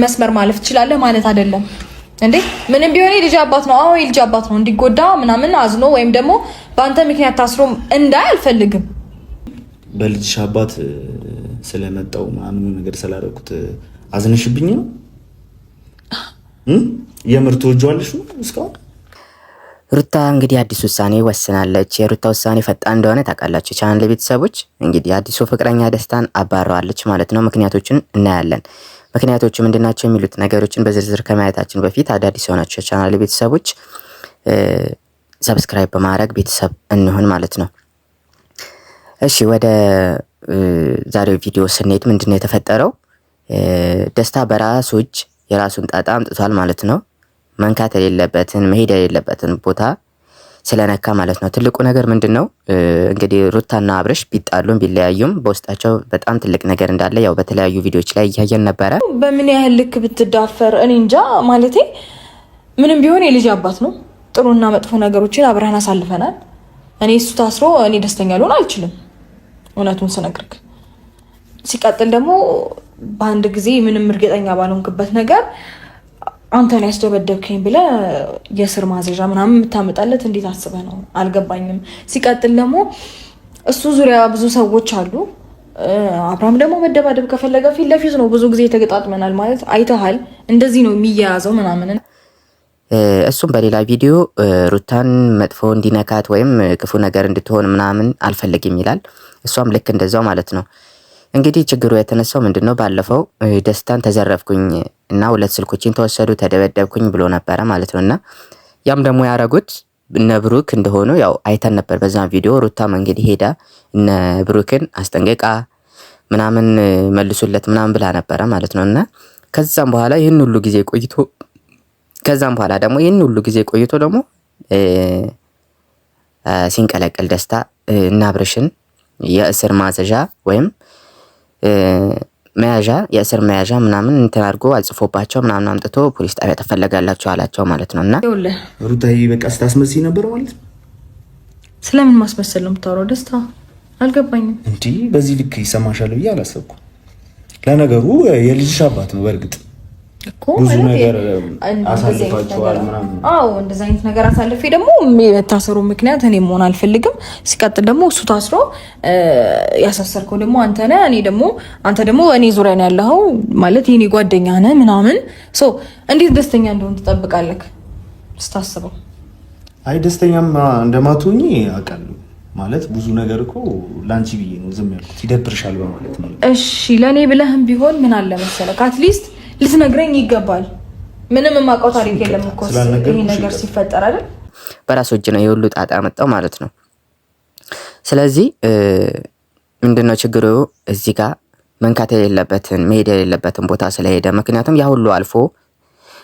መስመር ማለፍ ትችላለህ ማለት አይደለም እንዴ? ምንም ቢሆን ልጅ አባት ነው። አዎ ልጅ አባት ነው። እንዲጎዳ ምናምን አዝኖ ወይም ደግሞ በአንተ ምክንያት ታስሮ እንዳይ አልፈልግም። በልጅ አባት ስለመጣው ምናምን ነገር ስላደረኩት አዝነሽብኝ ነው? የምር ትወጂዋለሽ እስካሁን? ሩታ እንግዲህ አዲስ ውሳኔ ወስናለች። የሩታ ውሳኔ ፈጣን እንደሆነ ታውቃላችሁ ቻናል ቤተሰቦች። እንግዲህ አዲሱ ፍቅረኛ ደስታን አባረዋለች ማለት ነው። ምክንያቶችን እናያለን። ምክንያቶቹ ምንድናቸው የሚሉት ነገሮችን በዝርዝር ከማየታችን በፊት አዳዲስ የሆናችሁ ቻናል ቤተሰቦች ሰብስክራይብ በማድረግ ቤተሰብ እንሆን ማለት ነው። እሺ ወደ ዛሬው ቪዲዮ ስንሄድ ምንድነው የተፈጠረው? ደስታ በራሱ እጅ የራሱን ጣጣ አምጥቷል ማለት ነው። መንካት የሌለበትን መሄድ የሌለበትን ቦታ ስለነካ ማለት ነው። ትልቁ ነገር ምንድነው እንግዲህ ሩታና አብርሽ ቢጣሉም ቢለያዩም በውስጣቸው በጣም ትልቅ ነገር እንዳለ ያው በተለያዩ ቪዲዮዎች ላይ እያየን ነበረ። በምን ያህል ልክ ብትዳፈር እኔ እንጃ። ማለቴ ምንም ቢሆን የልጅ አባት ነው። ጥሩና መጥፎ ነገሮችን አብረን አሳልፈናል። እኔ እሱ ታስሮ እኔ ደስተኛ ልሆን አልችልም፣ እውነቱን ስነግርክ። ሲቀጥል ደግሞ በአንድ ጊዜ ምንም እርግጠኛ ባልሆንክበት ነገር አንተን ያስደበደብከኝ ብለህ የስር ማዘዣ ምናምን የምታመጣለት እንዴት አስበህ ነው? አልገባኝም። ሲቀጥል ደግሞ እሱ ዙሪያ ብዙ ሰዎች አሉ። አብርሃም ደግሞ መደባደብ ከፈለገ ፊት ለፊት ነው። ብዙ ጊዜ ተገጣጥመናል ማለት አይተሃል። እንደዚህ ነው የሚያያዘው ምናምን። እሱም በሌላ ቪዲዮ ሩታን መጥፎ እንዲነካት ወይም ክፉ ነገር እንድትሆን ምናምን አልፈልግም ይላል። እሷም ልክ እንደዛው ማለት ነው። እንግዲህ ችግሩ የተነሳው ምንድነው ባለፈው ደስታን ተዘረፍኩኝ እና 2 ስልኮችን ተወሰዱ ተደበደብኩኝ ብሎ ነበረ ማለት ነውና ያም ደግሞ ያረጉት እነ ብሩክ እንደሆኑ ያው አይተን ነበር በዛ ቪዲዮ። ሩታም እንግዲህ ሄዳ እነ ብሩክን አስጠንቀቃ ምናምን መልሱለት ምናምን ብላ ነበረ ማለት ነውና ከዛም በኋላ ይሄን ሁሉ ጊዜ ቆይቶ ደግሞ ሲንቀለቀል ደስታ እና አብርሽን የእስር ማዘዣ ወይም መያዣ የእስር መያዣ ምናምን እንትን አድርጎ አጽፎባቸው ምናምን አምጥቶ ፖሊስ ጣቢያ ተፈለጋላችሁ አላቸው ማለት ነውና ሩታዬ በቃ ስታስመስይ ነበር ማለት። ስለምን ማስመሰል ነው የምታወራው? ደስታ አልገባኝም። እንዴ በዚህ ልክ ይሰማሻል ብዬ አላሰብኩም። ለነገሩ የልጅሽ አባት ነው በእርግጥ እኮ ብዙ ነገር አሳልፋችኋል ምናምን። አዎ እንደዛ አይነት ነገር አሳልፌ ደግሞ የታሰሩ ምክንያት እኔ መሆን አልፈልግም። ሲቀጥል ደግሞ እሱ ታስሮ ያሳሰርከው ደግሞ አንተ ነህ። አንተ ደግሞ እኔ ዙሪያ ነው ያለኸው ማለት የኔ ጓደኛ ነህ ምናምን። እንዴት ደስተኛ እንደሆን ትጠብቃለህ ስታስበው? አይ ደስተኛም እንደማትሆኚ አውቃለሁ ማለት ብዙ ነገር እኮ ላንቺ ብዬ ነው ዝም ያልኩት ይደብርሻል በማለት ነው። እሺ ለኔ ብለህም ቢሆን ምን አለ መሰለህ አትሊስት ልትነግረኝ ይገባል። ምንም የማውቀው ታሪክ የለም እኮ ይሄ ነገር ሲፈጠር አይደል? በራሱ እጅ ነው የሁሉ ጣጣ መጣው ማለት ነው። ስለዚህ ምንድነው ችግሩ እዚህ ጋር መንካት የሌለበትን መሄድ የሌለበትን ቦታ ስለሄደ፣ ምክንያቱም ያ ሁሉ አልፎ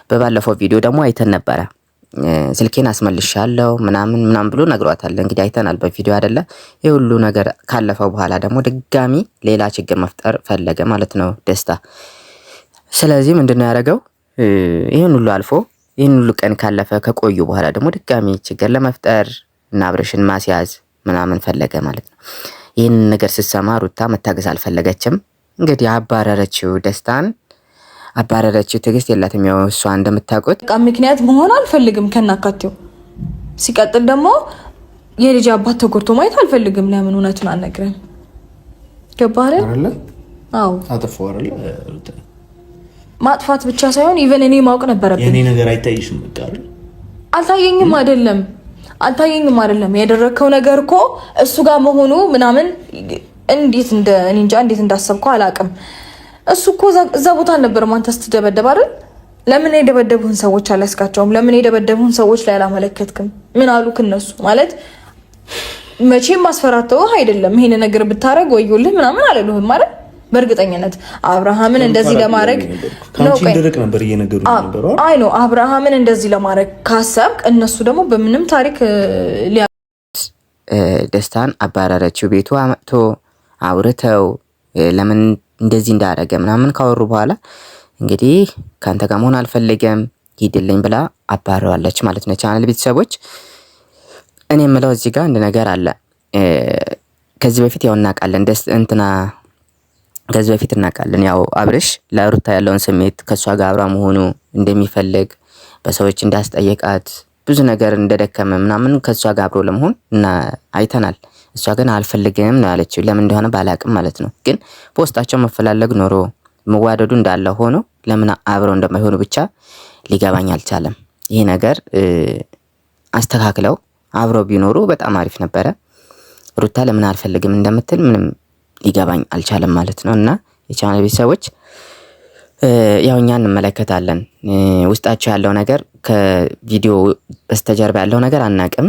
በባለፈው ቪዲዮ ደግሞ አይተን ነበረ ስልኬን አስመልሻለሁ ምናምን ብሎ ነግሯታል። እንግዲህ አይተናል በቪዲዮ አይደለ? ይሄ ሁሉ ነገር ካለፈው በኋላ ደግሞ ድጋሚ ሌላ ችግር መፍጠር ፈለገ ማለት ነው ደስታ። ስለዚህ ምንድነው ያደረገው? ይሄን ሁሉ አልፎ ይሄን ሁሉ ቀን ካለፈ ከቆዩ በኋላ ደግሞ ድጋሚ ችግር ለመፍጠር እና አብርሽን ማስያዝ ምናምን ፈለገ ማለት ነው። ይሄን ነገር ስትሰማ ሩታ መታገስ አልፈለገችም። እንግዲህ አባረረችው፣ ደስታን አባረረችው። ትዕግስት የላትም ያው እሷ እንደምታውቁት። በቃ ምክንያት መሆን አልፈልግም ከናካቴው። ሲቀጥል ደግሞ የልጅ አባት ተጎድቶ ማየት አልፈልግም። ለምን እውነቱን አልነግረም? ገባህ አይደል? አዎ አጥፎ አይደል? ማጥፋት ብቻ ሳይሆን ኢቨን እኔ ማውቅ ነበረብኝ። የኔ ነገር አይታይሽም በቃ አይደል? አልታየኝም አይደለም ያደረከው ነገር እኮ እሱ ጋር መሆኑ ምናምን እንዴት እንዳሰብከው አላውቅም። እሱ እኮ እዛ ቦታ አልነበረም አንተ ስትደበደብ አይደል? ለምን የደበደቡህን ሰዎች አላስካቸውም? ለምን የደበደቡህን ሰዎች ላይ አላመለከትክም? ምን አሉክ እነሱ? ማለት መቼም ማስፈራተው አይደለም ይሄን ነገር ብታረግ ወዮልህ ምናምን አለሉህም ማለት በእርግጠኝነት አብርሃምን እንደዚህ ለማድረግ ካንቺ ድርቅ ነበር እየነገሩ ነበር። አይ ነው አብርሃምን እንደዚህ ለማድረግ ካሰብክ እነሱ ደግሞ በምንም ታሪክ ደስታን አባረረችው። ቤቱ አመጥቶ አውርተው ለምን እንደዚህ እንዳደረገ ምናምን ካወሩ በኋላ እንግዲህ ካንተ ጋር መሆን አልፈልገም ሂድልኝ ብላ አባረዋለች ማለት ነው። ቻናል ቤተሰቦች እኔ የምለው እዚህ ጋር አንድ ነገር አለ። ከዚህ በፊት ያው እናውቃለን ከዚህ በፊት እናውቃለን። ያው አብርሽ ለሩታ ያለውን ስሜት ከሷ ጋር አብራ መሆኑ እንደሚፈልግ በሰዎች እንዳስጠየቃት ብዙ ነገር እንደደከመ ምናምን ከሷ ጋር አብሮ ለመሆን እና አይተናል። እሷ ግን አልፈልግም ነው ያለችው። ለምን እንደሆነ ባላቅም ማለት ነው። ግን በውስጣቸው መፈላለግ ኖሮ መዋደዱ እንዳለ ሆኖ ለምን አብረው እንደማይሆኑ ብቻ ሊገባኝ አልቻለም። ይሄ ነገር አስተካክለው አብረው ቢኖሩ በጣም አሪፍ ነበረ። ሩታ ለምን አልፈልግም እንደምትል ምንም ሊገባኝ አልቻለም ማለት ነው። እና የቻናል ቤተሰቦች ያው እኛ እንመለከታለን ውስጣቸው ያለው ነገር ከቪዲዮ በስተጀርባ ያለው ነገር አናቅም።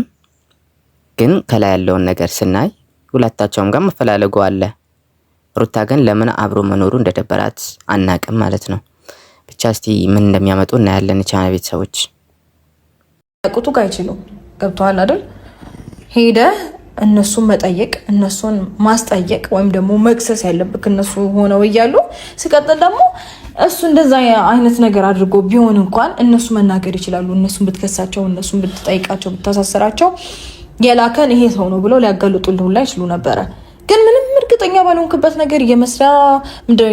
ግን ከላይ ያለውን ነገር ስናይ ሁለታቸውም ጋር መፈላለጉ አለ። ሩታ ግን ለምን አብሮ መኖሩ እንደደበራት አናቅም ማለት ነው። ብቻ እስቲ ምን እንደሚያመጡ እናያለን። የቻናል ቤተሰቦች ቁጡ ጋር ይችሉ ገብተዋል አይደል? ሄደ እነሱን መጠየቅ እነሱን ማስጠየቅ ወይም ደግሞ መክሰስ ያለብክ እነሱ ሆነው እያሉ ሲቀጥል ደግሞ እሱ እንደዛ አይነት ነገር አድርጎ ቢሆን እንኳን እነሱ መናገር ይችላሉ። እነሱን ብትከሳቸው እነሱን ብትጠይቃቸው ብታሳስራቸው የላከን ይሄ ሰው ነው ብለው ሊያጋልጡልህ ሁላ ይችሉ ነበረ። ግን ምንም እርግጠኛ ባልሆንክበት ነገር የመስሪያ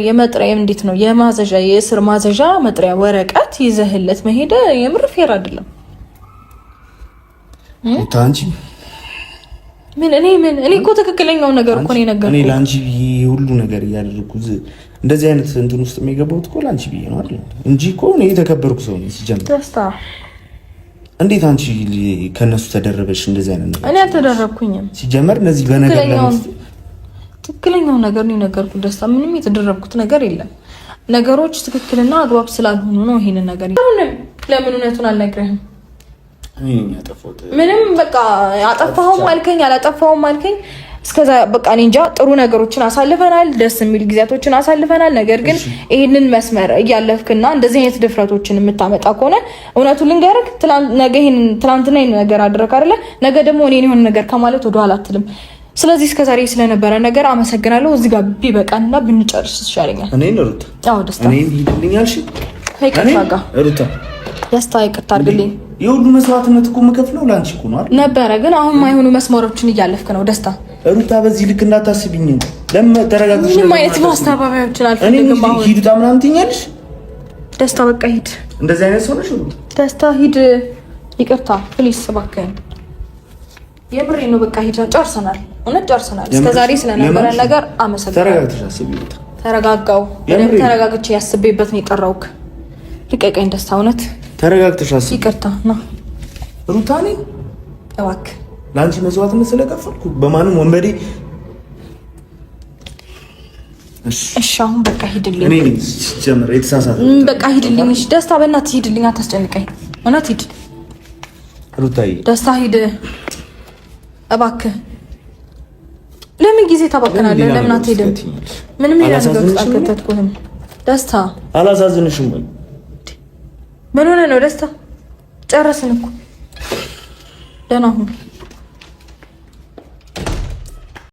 የመጥሪያ እንዴት ነው የማዘዣ የእስር ማዘዣ መጥሪያ ወረቀት ይዘህለት መሄድ የምር ፌር አይደለም። ታንቺ እኔ እኮ ትክክለኛው ነገር እኮ ነው ነገርኩ። እኔ ላንቺ ሁሉ ነገር እያደረኩ እንደዚህ አይነት እንትን ውስጥ የሚገባውት እኮ ላንቺ ብዬ ነው አይደል እንጂ እኮ እኔ የተከበርኩ ሰው ነኝ ሲጀምር። ደስታ እንዴት አንቺ ከነሱ ተደረበሽ እንደዚህ አይነት ነገር? እኔ አልተደረብኩኝም ሲጀምር። እነዚህ በነገር ትክክለኛው ነገር ነው ነገርኩ። ደስታ ምንም የተደረብኩት ነገር የለም። ነገሮች ትክክልና አግባብ ስላልሆኑ ነው ይሄንን ነገር። ለምን እውነቱን አልነግረህም? ምንም በቃ አጠፋሁም አልከኝ አላጠፋሁም አልከኝ እስከዛ በቃ እኔ እንጃ። ጥሩ ነገሮችን አሳልፈናል፣ ደስ የሚል ጊዜያቶችን አሳልፈናል። ነገር ግን ይሄንን መስመር እያለፍክና እንደዚህ አይነት ድፍረቶችን የምታመጣ ከሆነ እውነቱን ልንገርህ፣ ነገ ይሄንን ትናንትና ይሄን ነገር አድርገህ አይደለ ነገ ደግሞ እኔን የሆነ ነገር ከማለት ወደ ኋላ አትልም። ስለዚህ እስከዛሬ ስለነበረ ነገር አመሰግናለሁ። እዚህ ጋር ቢበቃና ብንጨርስ ይሻለኛል። እኔ ሩታ አዎ ደስታ እኔ ይልኛል። እሺ ይቅርታ ሩታ ደስታ ይቅርታ አድርግልኝ። የሁሉ መስዋዕትነት እኮ የምከፍለው ላንቺ እኮ ነው አይደል? ነበረ ግን አሁን ማይሆኑ መስመሮችን እያለፍክ ነው ደስታ። ሩታ በዚህ ልክ እንዳታስቢኝ። ለምን ተረጋግተሽ ምንም አይነት ማስተባበያዎችን አልፈልግም። አሁን ሂድ ምናምን ትይኛለሽ ደስታ። በቃ ሂድ። እንደዚህ አይነት ሰው ነሽ ደስታ። ሂድ። ይቅርታ ፕሊስ እባክህን። የምሬ ነው። በቃ ሂድ። ጨርሰናል። እውነት ጨርሰናል። እስከዛሬ ስለነበረ ነገር አመሰግናለሁ። ተረጋግተሽ አስቢ። ተረጋጋው። እኔም ተረጋግቼ ያስቤበት ነው የጠራውክ። ልቀቀኝ ደስታ። እውነት ተረጋግተሽ አስቢ። ይቅርታ ና ሩታ። እኔ እባክህ ላንቺ መስዋዕትነት ስለከፈልኩ በማንም ወንበዴ። እሺ አሁን በቃ ሂድልኝ። እኔ ጀምር የተሳሳተ በቃ ሂድልኝ። እሺ ደስታ በእናትህ ሂድልኝ። አታስጨንቀኝ። እውነት ሂድ ሩታዬ። ደስታ ሂድ እባክህ። ለምን ጊዜ ታባክናለህ? ለምን አትሄድም? ምንም ሌላ ነገር ውስጥ አልከተትኩህም። ደስታ አላሳዝንሽም ወይ? ምን ሆነህ ነው ደስታ? ጨረስን እኮ ደህና ሁን።